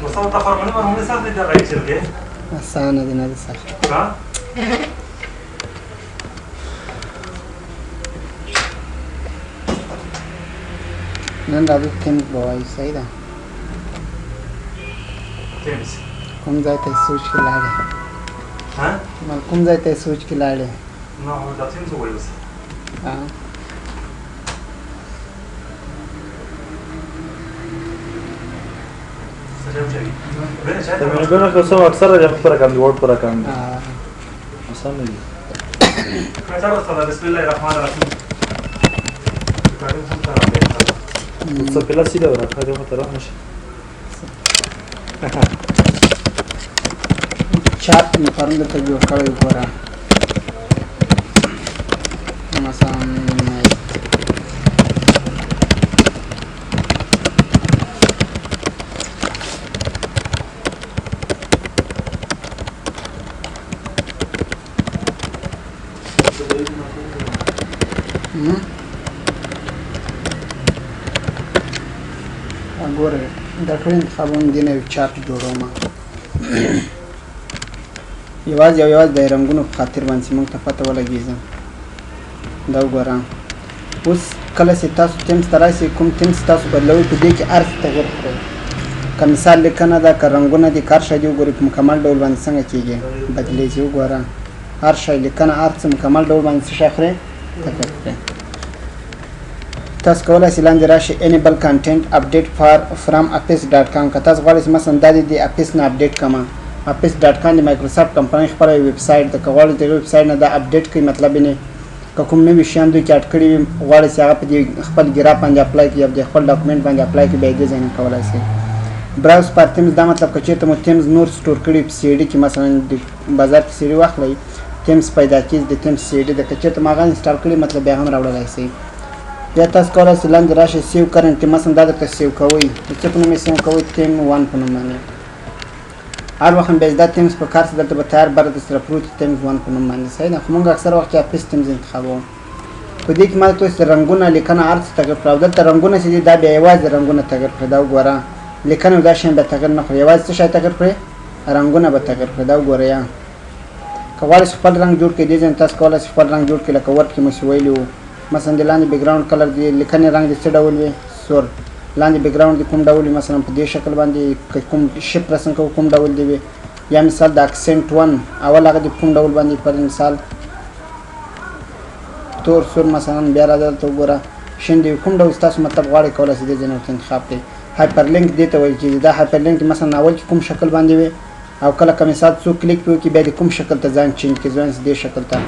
وصلت فرمانه مرمونه سخت دي دغه چرګه اسانه دي نه دي سخت ها نن راځو تیمز بوای صحیح ده تیمز کوم ځای ته سوچ کې لاړې ها کوم ځای ته سوچ کې لاړې نو دا تیمز وایي وس ها میگن که سو اکثر جب پر کام ووٹ پر کام آسان نہیں بسم الله الرحمن الرحیم सब पहला सीधा हो रखा देखो तरह मुझे चार्ट में परंदर तक जो कड़े ऊपर आ मसान ګوره دا ټول انتخابونه دي نه یو چارت جوړوم یوازې د رنګونو په خاطر باندې موږ ته پته ولګېږي دا وګوره اوس کله چې تاسو تیمز ته راشئ کوم تیمز تاسو بدلوئ په دې کې هر څه تغیر کړئ که مثال لیکنه ده که رنګونه دي که هر شی دي وګورئ په مکمل ډول باندې څنګه کېږي بدلېږي وګوره هر شی لیکنه هر څه مکمل ډول باندې څه شی اخلئ تغیر کړئ تاسو کولای شئ لاندې راشئ enable content update from apis.com که تاسو غواړئ چې مثلا دا د اپس نه اپډیټ کړم apis.com د مایکروسافټ کمپنۍ خپله ویب سایټ ده که غواړئ د ویب سایټ نه دا اپډیټ کړئ مطلب یې که کوم نوي شیان دوی کې اډ کړي وي غواړئ چې هغه په دې خپل ګراف باندې اپلای کړي یا د خپل ډاکومنټ باندې اپلای کړي بیا یې دې ځای نه کولای شئ براوز پر تیمز دا مطلب که چېرته مو تیمز نور سټور کړي په سی ډي کې مثلا د بازار کې سی ډي واخلئ تیمز پیدا کېږي د تیمز سی ډي ده که چېرته مو هغه انسټال کړي مطلب بیا هم راوړلی شئ یا تاسو کولای شئ لاندې راشئ سیو کرنټ مثلا دا درته سیو کوئ د څه په نوم یې سیو کوئ تیم 1 په نوم باندې هر وخت بیا دا تیمز په کار دلته به تیار بر درسره پروت تیمز 1 په نوم باندې صحیح ده خو موږ اکثر وخت اپس تیمز انتخابوو په دې کې ما ته اوس رنګونه لیکنه هر څه تغیر کړه او دلته رنګونه چې دي دا بیا یوازې رنګونه تغیر کړه دا وګوره لیکنه دا شیان بیا تغیر نه کړه یوازې څه شی تغیر کړی رنګونه به تغیر کړه دا وګوره یا که غواړئ خپل رنګ جوړ کړئ دې ځای تاسو کولای شئ خپل رنګ جوړ کړئ لکه ورډ کې مو چې ویلي وو مثلا د لاندې بیک ګراوند کلر دی لیکنې رنګ د څه ډول وي سور لاندې بیک ګراوند د کوم ډول وي مثلا په دې شکل باندې کوم شپ رسم کوو کوم ډول دی وي یا مثال د اکسنټ 1 اول هغه د کوم ډول باندې پر مثال تور سور مثلا بیا را دلته وګوره شین دی کوم ډول تاسو مطلب غواړئ کولای شئ دې ځای نه ورته انتخاب کړئ هایپر لینک دې ته ویل کېږي دا هایپر لینک مثلا اول کې کوم شکل باندې وي او کله که مثال څوک کلیک پرې وکړي بیا د کوم شکل ته ځان چینج کړي ځان دې شکل ته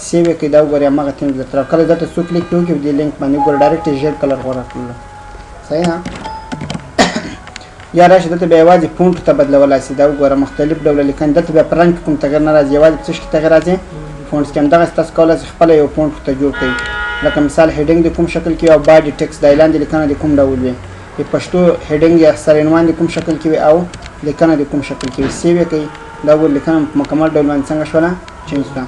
سیو کې دا وګورئ هماغه تیمز درته کله دلته څوک کلیک پرې وکړي دې لینک باندې وګوره ډایرکټ یې ژیړ کلر غوره کړلو صحیح نه یا راشي دلته بیا یوازې فونټ ته بدلولی شي دا وګوره مختلف ډوله لیکنې دلته بیا په رنګ کې کوم تغیر نه راځي یوازې په څه کې تغیر راځي فونټس کې همدغسې تاسو کولی شئ خپله یو فونټ ورته جوړ کړئ لکه مثال هیډینګ د کوم شکل کې وي او باډي ټیکس دا اعلان د لیکنه د کوم ډول وي د پښتو هیډینګ یا سرعنوان د کوم شکل کې وي او لیکنه د کوم شکل کې وي سیو یې کوئ دا وګورئ لیکنه په مکمل ډول باندې څنګه شوله چینج شوه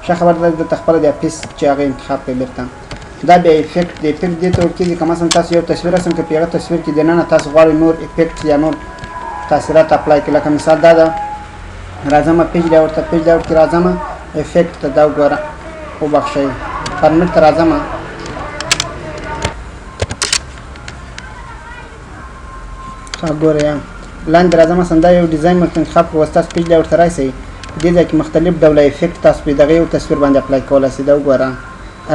ښه خبره ده دلته خپله د اپس چې هغه انتخاب کړئ بېرته دا بیا افیکټ د افیکټ دې ته ورکېږي که مثلا تاسو یو تصویر رسم کړئ په هغه تصویر کې دننه تاسو غواړئ نور افیکټ یا نور تاثیرات اپلای کړئ لکه مثال دا ده راځمه پیج لاوټ ته پیج لاوټ کې راځمه افیکټ ته دا وګوره وبخښئ فارمیټ ته راځمه ګوره یا لاندې راځم مثلا دا یو ډیزاین ورته انتخاب کړو اوس تاسو پیج لاوټ ته راشئ په دې ځای کې مختلف ډوله افیکټ تاسو په دغه یو تصویر باندې اپلای کولی شئ دا وګوره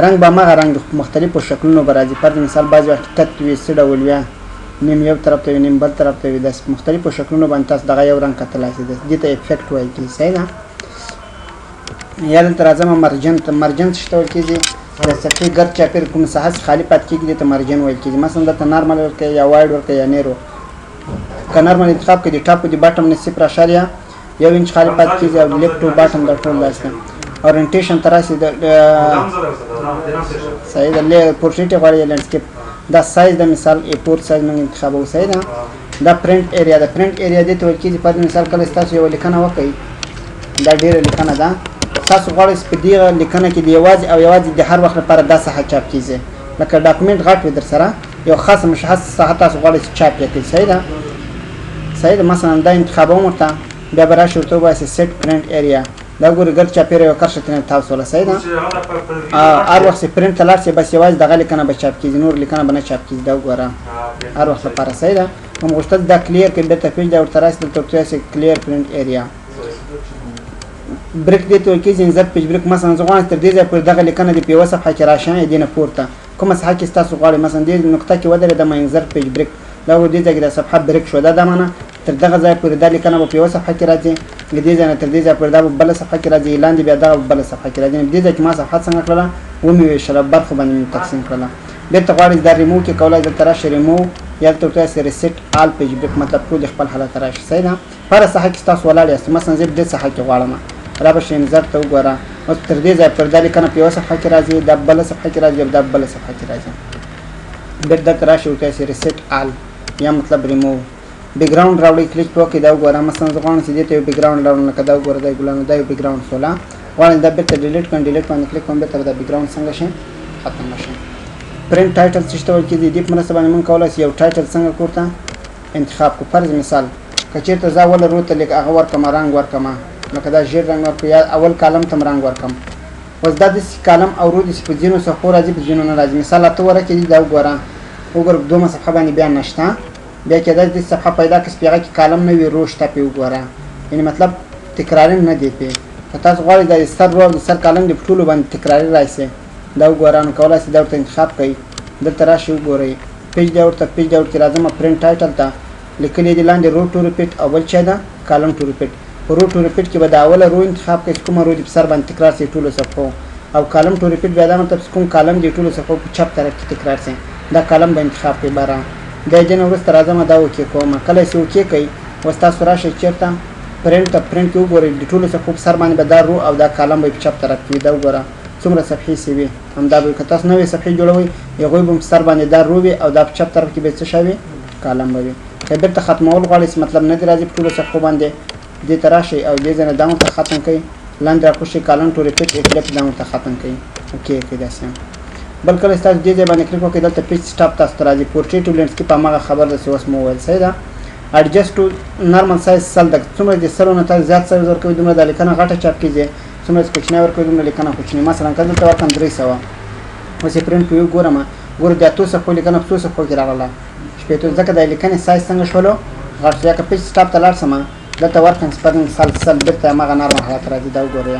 رنګ به هماغه رنګ د مختلفو شکلونو به راځي پر مثال بعضې وخت تت وي څه ډول وي نیم یو طرف ته وي نیم بل طرف ته وي داسې مختلفو شکلونو باندې تاسو دغه یو رنګ کتلی شئ دې ته افیکټ ویل کېږي صحیح ده یا دلته راځم مرجن ته مرجن څه ته ویل کېږي د صفحې ګرد چاپېر کوم ساحه خالي پاتې کېږي دې ته مرجن ویل کېږي مثلا دلته نارمل ورکوئ یا وایډ ورکوئ یا نیرو که نارمل انتخاب کړئ د ټاپ او د باټم نه 0.1 انچ خالي پاتې کېږي او لیفټ او باټم دا ټول داسې ده اورینټیشن ته راشئ صحیح ده پورټریټ یې غواړئ یا لینډسکیپ دا سایز د مثال پورټ سایز موږ انتخابوو صحیح ده دا پرنټ ایریا ده پرنټ ایریا دې ته ویل کېږي پر مثال کله چې تاسو یوه لیکنه وکړئ دا ډېره لیکنه ده تاسو غواړئ چې په دې لیکنه کې د یوازې او یوازې د هر وخت لپاره دا ساحه چاپ کېږي لکه ډاکومنټ غټ وي در سره یو خاص مشخص ساحه تاسو غواړئ چې چاپ یې کړئ. صحیح ده صحیح ده. مثلا دا انتخابوم ورته بیا به راشي ورته وباسي سیټ پرنټ ایریا دا ګورئ ګرد چاپېره یو کرښه ترېنه تاو سوله. صحیح ده. هر وخت چې پرنټ ته لاړ شئ بس یوازې دغه لیکنه به چاپ کېږي نور لیکنه به نه چاپ کېږي دا وګوره هر وخت لپاره. صحیح ده. هم غوښتل دا کلیر کړئ بېرته پیج دا ورته راشي دلته ورته وایاست کلیر پرنټ ایریا بریک دې ته ویل کېږي انزرټ پیج بریک. مثلا زه غواړم تر دې ځایه پورې دغه لیکنه دې په یوه صفحه کې راشي دې نه پورته کومه صفحه کې ستاسو غواړئ مثلا دې نقطه کې ودرېدم انزرټ پیج بریک دا و دې ځای کې دا صفحه بریک شوه دا معنی تر دغه ځایه پورې دا لیکنه به په یوه صفحه کې راځي له دې ځای نه تر دې ځایه پورې دا به بله صفحه کې راځي لاندې بیا دغه بله صفحه کې راځي. دې ځای کې ما صفحه څنګه کړله ومې ویشله برخو باندې مې تقسیم کړله. بېرته غواړئ دا ریموو کې کولی دلته راشي ریموو یا دلته ورته وایاست ریسیټ آل پیج بریک مطلب ټول خپل حالت ته راشي. صحیح ده. په هره صفحه کې ستاسو ولاړ یاست مثلا زه دې صفحه کې غواړم را به شي انزرټ ته وګوره اوس تر دې ځایه پورې دا لیکنه په یوه صفحه کې راځي دا بله صفحه کې راځي دا بله صفحه کې راځي. بېرته دلته راشي ورته وایاست ریسیټ آل یا مطلب ریموو. بیکګراوند راوړئ کلیک په وکړئ دا وګوره مثلا زه غواړم چې دې ته یو بیکګراوند راوړم لکه دا وګوره دا ګلانو دا یو بیکګراوند سوله غواړم دا بېرته ډیلیټ کړم ډیلیټ باندې کلیک کوم بېرته به دا بیکګراوند څنګه شي ختم شي. پرنټ ټایټل څه ته ویل کېږي دې په مرسته باندې موږ کولی شو یو ټایټل څنګه کړو ته انتخاب کړو. فرض مثال که چېرته زه اوله رو ته لیک هغه ورکړم رنګ ورکړم لکه دا ژیړ رنګ ورکړو یا اول کالم ته م رنګ ورکړم. اوس دا داسې کالم او رو داسې په ځینو صفحو راځي په ځینو نه راځي. مثال اته ورکې دي دا وګوره وګوره دومره صفحه باندې بیا نشته بیا کېدای داسې صفحه پیدا کړي چې په هغه کې کالم نه وي رو شته پې وګوره یعنې مطلب تکراري نه دی پې. که تاسو غواړئ دا د سر رو او د سر کالم دې په ټولو باندې تکراري راشي دا وګوره نو کولی شئ دا ورته انتخاب کوئ دلته راشي وګورئ پیج دا ورته پیج دا ورته راځم پرنټ ټایټل ته لیکلي دي لاندې رو ټو ریپیټ او بل چی ده کالم ټو ریپیټ. په رو ټو ریپیټ کې به د اوله رو انتخاب کوئ چې کومه رو دې په سر باندې تکرار شي ټولو صفحو او کالم ټو ریپیټ بیا دا مطلب چې کوم کالم دې ټولو صفحو په چپ طرف کې تکرار شي دا کالم به انتخاب کوئ باره. بیا دې نه وروسته راځم دا اوکې کوم کله چې اوکې کوئ اوس تاسو راشئ چېرته پرنټ ته پرنټ کې وګورئ د ټولو صفحو په سر باندې به دا رو او دا کالم به په چپ طرف کې وي دا وګوره څومره صفحې چې وي همدا به که تاسو نوې صفحې جوړوئ هغوی به په سر باندې دا رو وي او دا په چپ طرف کې به څه شی وي کالم به وي. که بېرته ختمول غواړئ چې مطلب نه دې راځي په ټولو صفحو باندې دې ته راشئ او دې ځای نه دا ورته ختم کړئ لاندې راکوشئ کالم ټو ریپیټ اکلیپ دا ورته ختم کړئ اوکې کړئ داسې. بل کله چې تاسو دې ځای باندې کلیک وکړئ دلته پیج سټاپ تاسو ته راځي پورټریټ لینډسکیپ هماغه خبر ده چې اوس مو وویل. صحیح ده. اډجسټ ټو نارمل سایز سل ده څومره دې سلو نه تاسو زیات سایز ورکوئ دومره دا لیکنه غټه چاپ کېږي څومره چې کوچنی ورکوئ دومره لیکنه کوچنی. مثلا که دلته ورکړم 300 اوس یې پرنټ کوي ګورم ګوره د اتو صفحو لیکنه په څو صفحو کې راغله شپېتو ځکه د لیکنې سایز څنګه شولو غټ شو. یا که پیج سټاپ ته لاړ شم دلته ورکړم سپرنګ سل بېرته هماغه نارمل حالت راځي دا وګورئ.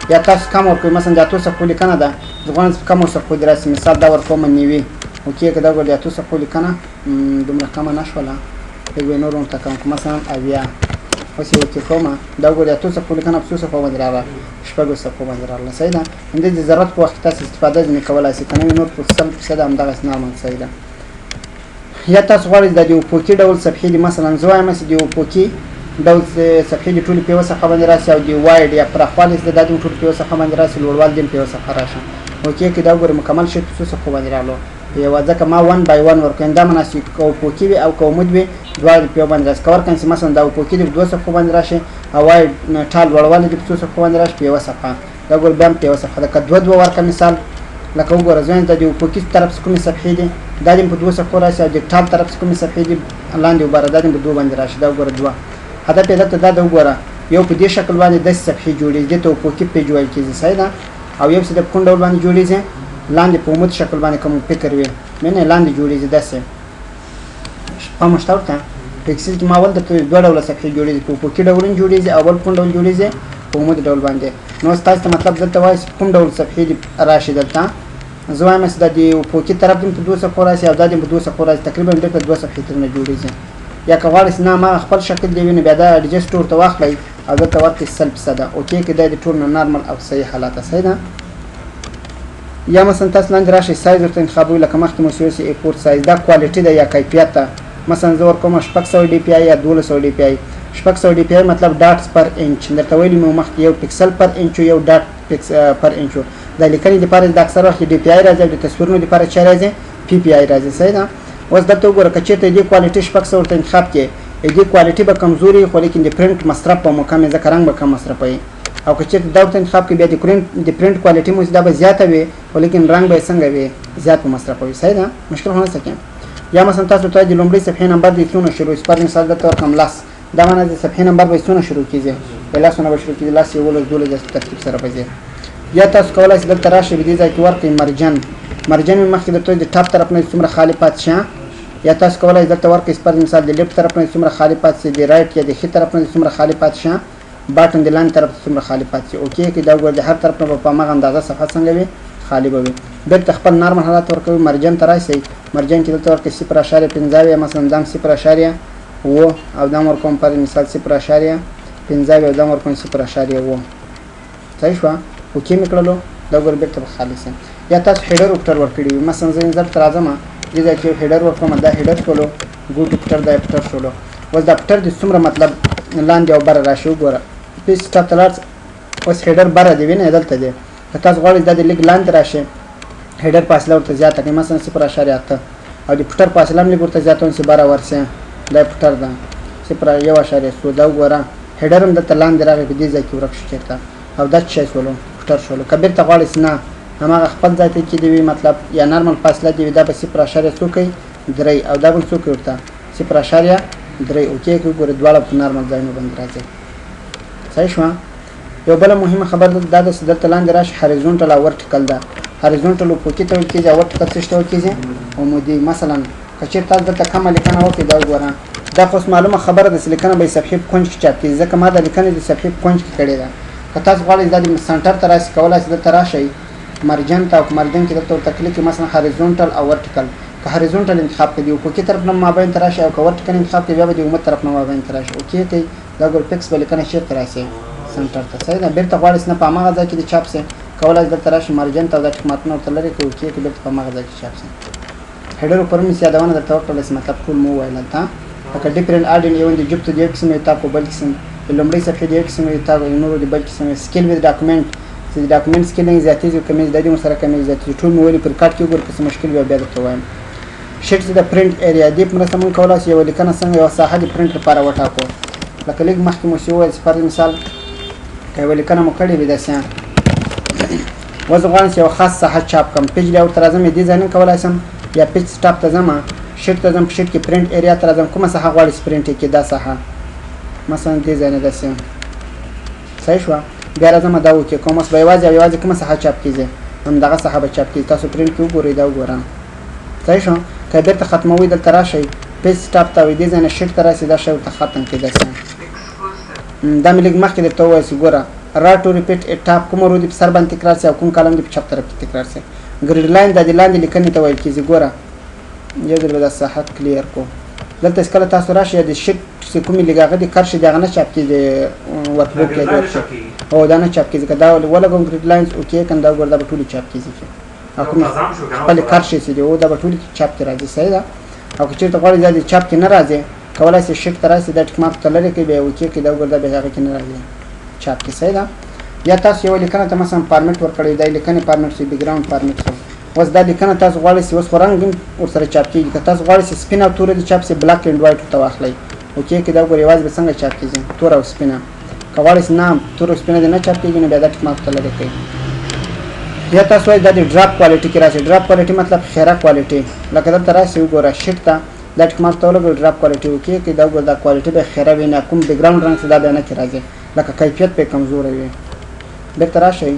یا تاسو کم ورکوئ مثلا د اتو صفحو لیکنه ده زه غواړم چې په کمو صفحو دې راشي مثال دا ورکوم 90 اوکې که دا وګورئ د اتو صفحو لیکنه دومره کمه نه شوله لږ به یې نور ورته کم کړو مثلا 80 اوس یې اوکې کومه دا وګورئ اتو صفحو لیکنه په څو صفحو باندې راغله شپږو صفحو باندې راغله. صحیح ده. همدې د ضرورت په وخت کې تاسو استفاده ځینې کولی شئ که نه وي نور په 100% همدغسې نارمل. صحیح ده. یا تاسو غواړئ دا د اوپوکي ډول صفحې دي مثلا زه وایم چې د اوپوکي ډول صفحې دي ټولې په یوه صفحه باندې راشي او د واید یا پراخوالی چې دا دې ټول په یوه صفحه باندې راشي لوړوال دې په یوه صفحه راشي اوکې که دا وګورئ مکمل شي په څو صفحو باندې راغلو یوه ځکه ما 1 by 1 ورکړم دا معنی چې که اوپوکي وي او که عمود وي دواړه دې په یو باندې راشي. که ورکړم چې مثلا دا اوپوکي دې په 2 صفحو باندې راشي او واید ټال لوړوالی دې په څو صفحو باندې راشي په یوه صفحه دا وګورئ بیا هم په یوه صفحه ده. که 2 ورکړم مثال لکه وګوره زه د اوپوکي طرف څخه کومې صفحې دي دا دې په 2 صفحو راشي او د ټال طرف څخه کومې صفحې دي لاندې وباره دا دې په 2 باندې راشي دا وګوره 2 هدف یې دلته دا ده وګوره یو په دې شکل باندې 10 صفحې جوړېږي دې ته اوپوکي پیج ویل کېږي. صحیح ده. او یو څه د کوم ډول باندې جوړېږي لاندې په عمود شکل باندې کوم فکر وي نه لاندې جوړېږي داسې پام شته ورته په اکسل کې ما ول درته دوه ډوله صفحې جوړېږي په اوپوکي ډول جوړېږي او بل کوم ډول جوړېږي په عمود ډول باندې. نو ستاسو ته مطلب دلته وایي کوم ډول صفحې دي راشي دلته زه وایم چې د دې اوپوکي طرف دې په 2 صفحو راشي او دا دې په 2 صفحو راشي تقریبا دلته 2 صفحې ترنه جوړېږي. یا که غواړئ چې نه ما خپل شکل دی ویني بیا دا اډجسټ ورته واخلئ او دلته ورکړئ 100% اوکې که دا د ټول نه نارمل او صحیح حالت ده. صحیح ده. یا مثلا تاسو لاندې راشئ سایز ورته انتخابوئ لکه مخکې مو چې ایپورټ سایز دا کوالټي ده یا کیفیت ده مثلا زه ورکوم 600 DPI یا 1200 DPI 600 DPI مطلب ډاټس پر انچ درته ویلي مو مخکې یو پکسل پر انچ یو ډاټ پر انچ د لیکنې لپاره د اکثر وخت DPI راځي او د تصویرونو لپاره چا راځي PPI راځي. صحیح ده. اوس دلته وګوره که چېرته دې کوالټي 600 ورته انتخاب کړې دې کوالټي به کمزوري خو لیکن د پرنټ مصرف به مو کم وي ځکه رنګ به کم مصرفوي او که چېرته دا ورته انتخاب کړې بیا د پرنټ کوالټي مو دا به زیاته وي خو لیکن رنګ به یې څنګه وي زیات به مصرفوي. صحیح ده. مشکل خو نشته کې یا مثلا تاسو ته د لومړۍ صفحې نمبر د څونه شروع سپر مثال د تور کم لاس دا معنی د صفحې نمبر به څونه شروع کیږي په لاسونه به شروع کیږي لاس یو ول دول د ترتیب سره به یا تاسو کولای شئ دلته راشئ دې ځای کې ورکړئ مرجن مخکې درته د ټاپ طرف نه څومره خالی پات شه یا تاسو کولای شئ دلته ورکړئ سپر مثال د لیفت طرف نه څومره خالی پات شي د رائټ یا د ښي طرف نه څومره خالی پات شه باټن د لاندې طرف څومره خالی پات شي اوکې کې دا ګور د هر طرف نه په مغه اندازه صفحه څنګه وي خالی به وي بیرته خپل نارمل حالات ورکوي مرجن ته راشئ مرجن کې دلته ورکړئ 0.15 یا مثلا دام 0.9 او دام ورکوم پر مثال 0.15 او دام ورکوم 0.9 صحیح شو اوکې مې کړلو دا ګور بیرته خالص یا تاسو هیډر وکټر ورکړي مثلا زه زر تر اعظم دې ځای کې هیډر ورکوم دا هیډر شولو ګوټ وکټر دا وکټر شولو اوس دا وکټر د څومره مطلب لاندې او بره راشي وګوره پیس سټارټ اوس هیډر بره دی وینئ دلته دی که تاسو غواړئ دا د لیک لاندې راشي هیډر فاصله ورته زیاته کړئ مثلا 0.8 او د وکټر فاصله هم لیک ورته زیاته ونسي بره ورسي دا وکټر ده 0.1 دا وګوره هیډر هم دلته لاندې راغی په دې ځای کې ورک شو چېرته او دا څه شولو وکټر شولو که بیرته غواړئ نه هماغه خپل ځای ته کې دی مطلب یا نارمل فاصله دی دا به 0.3 او دا بل څوک ورته 0.3 اوکې کې ګوره دواړه په نارمل ځایونو باندې راځي صحیح شو یو بل مهمه خبر دا د دلته لاندې راشي هاریزونټل او ورټیکل ده هاریزونټل په کې ته ویل کېږي او ورټیکل څه ته ویل کېږي عمودي مثلا که چېرته تاسو دلته کومه لیکنه وکړئ دا وګوره دا خو معلومه خبره ده چې لیکنه به صفحې په کونج کې چاپ کېږي ځکه ما دا لیکنه د صفحې په کونج کې کړې ده که تاسو غواړئ دا د سنټر ته راشئ کولای شئ دلته راشئ مرجن ته او مرجن کې دلته ورته کلیک مثلا هاریزونټل او ورټیکل که هاریزونټل انتخاب کړئ او په کې طرف نه مابین ته راشئ او که ورټیکل انتخاب کړئ بیا به د اومه طرف نه مابین ته راشئ اوکې کوي دا ګور فکس به لیکنه چېرته راشي سنټر ته صحیح ده بیرته غواړئ نه په هماغه ځای کې د چاپ سي کولای شئ دلته راشئ مرجن ته او دا ټکماتونه ورته لرې کړئ اوکې کوي بیرته په هماغه ځای کې چاپ سي هیډر پر مې یادونه درته وکړله چې مطلب ټول مو وویل دلته لکه ډیفرنٹ آډین یو د جبت د یو قسم یو تاپ په بل قسم د لومړۍ صفحې د یو قسم یو تاپ د نورو د بل قسم سکیل وذ ډاکومنټ چې د ډاکومنټ سکیلینګ زیاتېږي او کمیږي دا د سره کمیږي زیاتېږي ټول مو ویلي پر کارت کې وګورئ که څه مشکل وي بیا درته وایم شیټس د پرنټ ایریا دې په مرسته موږ کولی شو یوه لیکنه څنګه یوه ساحه د پرنټ لپاره وټاکو لکه لږ مخکې مو چې وویل چې فرض مثال که یوه لیکنه مو کړې وي داسې اوس زه غواړم چې یوه خاص ساحه چاپ کړم پیج لاوټ ته راځم دې ځای نه کولی شم یا پیج سټاپ ته ځم شیټ ته ځم په شیټ کې پرنټ ایریا ته راځم کومه ساحه غواړئ چې پرنټ یې کړي دا ساحه مثلا دې ځای نه داسې صحیح شوه بیا راځم دا وکړئ کوم اوس به یوازې او یوازې کومه ساحه چاپ کېږي همدغه ساحه به چاپ کېږي تاسو پرنټ کې وګورئ دا وګورئ صحیح شو که بیرته ختموئ دلته راشئ پیج سټاپ ته دې ځای نه شیټ ته راسئ دا شی ورته ختم کړئ داسې دا مې لږ مخکې درته وویل چې ګوره را ټو ریپیټ ټاپ کوم رو دې په سر باندې تکرار شي او کوم کالم دې په چپ طرف کې تکرار شي ګریډ لاین دا د لاندې لیکنې ته ویل کېږي ګوره یو ځل به دا ساحه کلیر کو دلته کله تاسو راشئ د شیټ چې کومې لږ هغه دې کرښې د هغه نه چاپ کېږي ورک بوک کې او دا نه چاپ کېږي که دا ولګوم ګریډ لاینز اوکې کنه دا ګوره دا به ټولې چاپ کېږي او کوم خپلې کرښې چې دي او دا به ټولې چاپ کې راځي صحیح ده او که چېرته غواړئ دا د چاپ کې نه راځي کولای شئ شیټ ته راشئ دا ټیک مارک ته لرې کړئ بیا اوکې کړئ دا وګوره دا بیا هغه کې نه راځي چاپ کې صحیح ده یا تاسو یوه لیکنه ته مثلا فارمیټ ورکړئ دا لیکنې فارمیټ شي بیکګراوند فارمیټ شو اوس دا لیکنه تاسو غواړئ چې اوس خو رنګ هم ورسره چاپ کېږي که تاسو غواړئ چې سپین او توره دې چاپ شي بلاک اینډ وایټ ورته واخلئ اوکې کړئ دا وګورئ یوازې به څنګه چاپ کېږي توره او سپینه که غواړئ چې نه توره او سپینه دې نه چاپ کېږي نو بیا دا ټیک مارک ته لرې کړئ یا تاسو وایئ دا د ډراپ کوالټي کې راشي ډراپ کوالټي مطلب خیره کوالټي لکه دلته راشئ وګوره شیټ ته دا ټیک مارک ته ولګوئ ډراپ کوالټي اوکې کړئ دا وګوره دا کوالټي به خیره وي نه کوم بیکګراوند رنګ چې دا بیا نه کې راځي لکه کیفیت پې کمزوری وي بیرته راشئ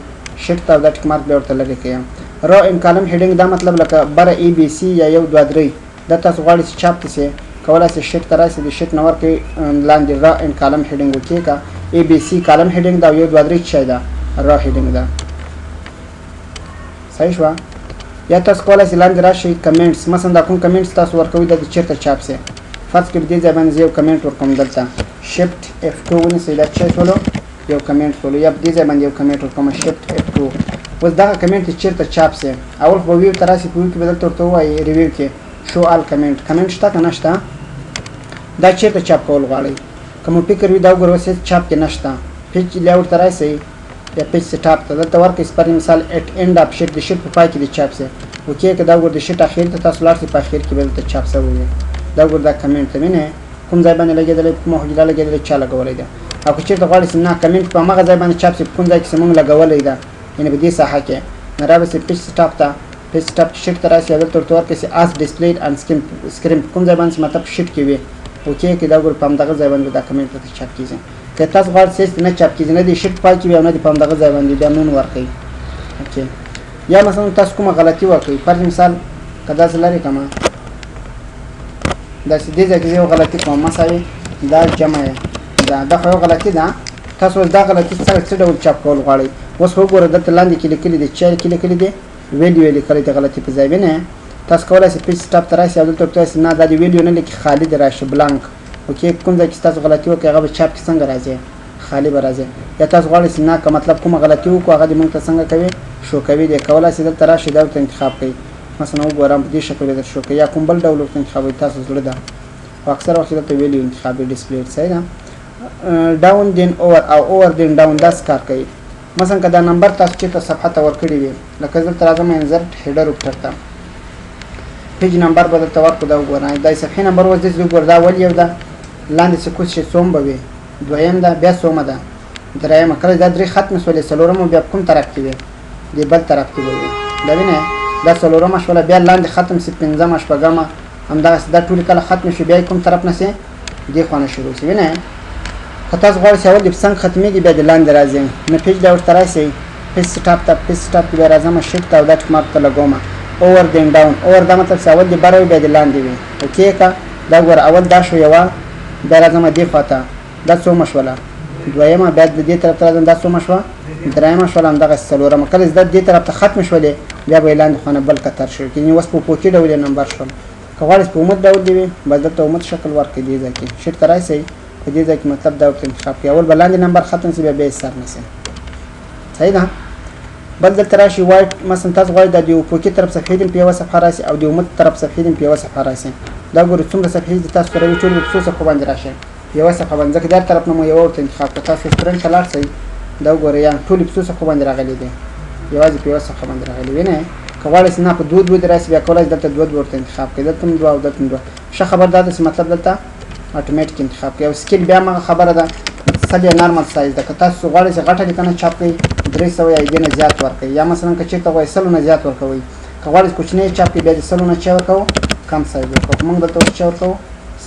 شیټ ته دا ټیک مارک بیا ورته لرې کړئ را ان کالم هیډینګ دا مطلب لکه بره ای بي سي یا 1 2 3 دا تاسو غواړئ چې چاپ ته شي کولای شئ شیټ ته راشئ د شیټ نه ورکړئ لاندې را ان کالم هیډینګ وکړئ که ای بي سي کالم هیډینګ دا 1 2 3 شی ده را هیډینګ ده صحیح شوه یا تاسو کولای شئ لاندې راشئ کمنټس مثلا دا کوم کمنټس تاسو ورکوئ دا د چېرته چاپ شي فرض کړئ دې ځای باندې زه یو کمنټ ورکوم دلته شفټ F2 ونیسئ دا څه شولو یو کمنټ شولو یا دې ځای باندې یو کمنټ ورکوم شفټ F2 اوس دغه کمنټ چېرته چاپ شي اول په ویو ته راشئ په ویو کې به دلته ورته ووایي ریویو کې شو آل کمنټ شته که نه شته دا چېرته چاپ کول غواړئ که مو فکر وي دا وګوره اوس چاپ کې نشته پیج لیاوټ ته راشئ یا پیج سټاپ ته دلته ورکړئ سپر مثال ایټ اینډ اف شیټ د شیټ په پای کې د چاپ شي اوکې که دا وګوره د شیټ اخر ته تاسو لاړ شئ په اخر کې به دلته چاپ شوی وي دا وګوره دا کمنټ ته وینئ کوم ځای باندې لګېدلی کومه حجره لګېدلی چا لګولی ده او که چېرته غواړئ چې نه کمنټ په هماغه ځای باندې چاپ شي په کوم ځای کې چې موږ لګولی ده یعنې په دې ساحه کې نو رابسئ پیج سټاپ ته پیج سټاپ شیټ ته راشي دلته ورته ورکړئ as displayed on screen کوم ځای باندې مطلب شیټ کې وي اوکې کې دا ګور په همدغه ځای باندې دا کمنټ ته چاپ کیږي که تاسو غواړئ چې نه چاپ کیږي نه دی شیټ پای کې وي او نه دی په همدغه ځای باندې بیا نون ورکړئ اوکې یا مثلا تاسو کومه غلطي وکړئ پر مثال که داسې لرې کړم داسې دې ځای کې یو غلطي کوم مساوي دا جمع دا خو یو غلطي ده تاسو دا غلطي څه ډول چاپ کول غواړئ اوس وګوره دلته لاندې کې لیکلي دي چې کې لیکلي دي ویډیو لیکلي دي غلطي په ځای نه تاسو کولای شئ پیج سټاپ ته راشئ او دلته تاسو نه دا د ویډیو نه لیکي خالي دی راشي بلانک اوکې کوم ځای کې تاسو غلطي وکړئ هغه به چاپ کې څنګه راځي خالي به راځي یا تاسو غواړئ چې نه که مطلب کومه غلطي وکړو هغه دې موږ ته څنګه کوي شو کوي دی کولای شئ دلته راشئ دا ورته انتخاب کړئ مثلا وګورم په دې شکل درته شو کوي یا کوم بل ډول ورته انتخابوئ تاسو زړه ده او اکثر وخت دلته ویډیو انتخابوي ډسپلی صحیح ده ډاون دین اوور او اوور دین ډاون داس کار کوي مثلا که دا نمبر تاسو چېرته صفحه ته ورکړي وي لکه دلته راځم انزرټ هیډر وکړم پیج نمبر به درته ورکړو دا وګورئ دا صفحې نمبر اوس داسې وګوره دا ول یو ده لاندې سکوت شي څوم به وي دویم ده بیا څومه ده درېیمه کله دا درې ختمې شولې څلورمه بیا کوم طرف کې وي دې بل طرف کې به وي دا وینئ دا څلورمه شوله بیا لاندې ختم شي پنځمه شپږمه همدغسې دا ټولې کله ختمې شي بیا کوم طرف نه شي دې خوا نه شروع شي وینئ که تاسو غواړئ چې اول دې څنګه ختمېږي بیا د لاندې راځئ نو پیج دا ورته راشئ پیج سټاپ ته پیج سټاپ کې بیا راځم شیټ ته او دا ټیک مارک ته لګوم اوور دین ډاون اوور دا مطلب چې اول دې بره وي بیا د لاندې وي اوکې که دا ګوره اول دا شو یوه بیا راځم دې خوا ته دا څومه شوله دویمه بیا د دې طرف ته راځم دا څومه شوه درېیمه شوله همدغسې څلورمه کله چې دا دې طرف ته ختمې شولې بیا به یې لاندې خوا نه بل کتر شروع کړي اوس په پوکي ډول یې نمبر شول که غواړئ په اومد ډول دې وي بس دلته اومد شکل ورکړئ دې ځای کې شیټ ته راشئ په دې ځای کې مطلب دا ورته انتخاب کړئ اول به لاندې نمبر ختم شي بیا یې سر نه شي صحیح ده بل دلته راشي وایټ مثلا تاسو غواړئ دا د پوکي طرف صفحې دې په یوه صفحه راشي او د اومد طرف صفحې دې په یوه صفحه راشي دا ګورئ څومره صفحې دي تاسو سره وي ټول په څو صفحو باندې راشي یوه صفحه باندې ځکه دا طرف نه مو یوه ورته انتخاب کړه تاسو پرنټ ته لاړ شئ دا وګورئ یا ټولې په څو صفحو باندې راغلي دي یوازې په یوه صفحه باندې راغلي وینئ که غواړئ چې نه په دوه دې راشي بیا کولای شئ دلته دوه ورته انتخاب کړئ دلته هم دوه او دلته هم دوه ښه خبر دا ده چې مطلب دلته اتوماتیک انتخاب کړئ او سکیل بیا هغه خبره ده سل یې نارمل سایز ده که تاسو غواړئ چې غټه لیکنه چاپ کړئ 300 یا دې نه زیات ورکړئ یا مثلا که چېرته غواړئ 100 نه زیات ورکوئ که غواړئ کوچنی چاپ کړئ بیا د 100 نه چې ورکوو کم سایز ورکوو موږ دلته اوس چې ورکوو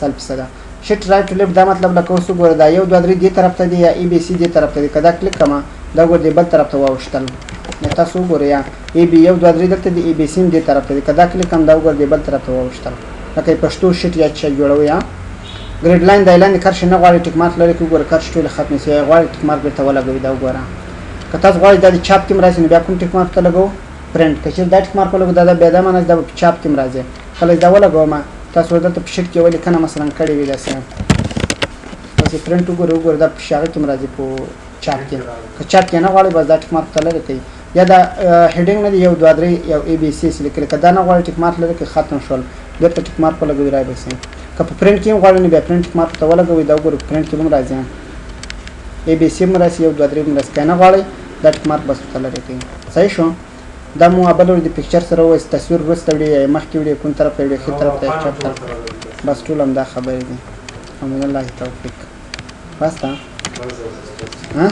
100% شیټ رایټ ټو لیفټ دا مطلب لکه اوس وګوره دا یو دوه درې دې طرف ته دی یا ای بي سی دې طرف ته دی که دا کلیک کړم دا ګوره دې بل طرف ته واوښتل تاسو وګورئ یا ای بي یو دوه درې دلته دی ای بي سی هم دې طرف ته دی که دا کلیک کړم دا وګوره دې بل طرف ته واوښتل لکه پښتو شیټ یا چې جوړوي یا ګریډ لاین دا لاندې کرښې نه غواړئ ټیک مارک لري که وګوره کرښې ټولې ختمې شوې غواړئ ټیک مارک بېرته ولګوئ دا وګوره که تاسو غواړئ دا د چاپ کې هم راشي نو بیا کوم ټیک مارک ته لګوو پرنټ که چېرې دا ټیک مارک ولګو دا بیا دا معنی دا به په چاپ کې هم راځي کله چې دا ولګوم تاسو دلته په شیټ کې یوه لیکنه مثلا کړې وي داسې داسې پرنټ وګورئ دا په هغه کې هم راځي په چاپ کې که چاپ کې نه غواړئ بس دا ټیک مارک ته لرې کوئ یا دا هیډینګ نه دی یو دوه درې یو ای بي سی لیکلی که دا نه غواړئ ټیک مارک لرې کوئ ختم شول بېرته ټیک مارک ولګوئ رای به شي که په پرنټ کې هم غواړئ نو بیا پرنټ ټیک مارک ته ولګوئ دا وګورئ پرنټ کې هم راځي ای بي سی هم راشي یو دوه درې هم راشي که نه غواړئ دا ټیک مارک بس ورته لرې کوئ صحیح شو دا مو بل د پکچر سره وایي تصویر وروسته وړي یا مخکې وړي کوم طرف ته وړي ښي طرف ته چپ طرف بس ټول همدا خبرې دي الحمدلله توفیق بس ها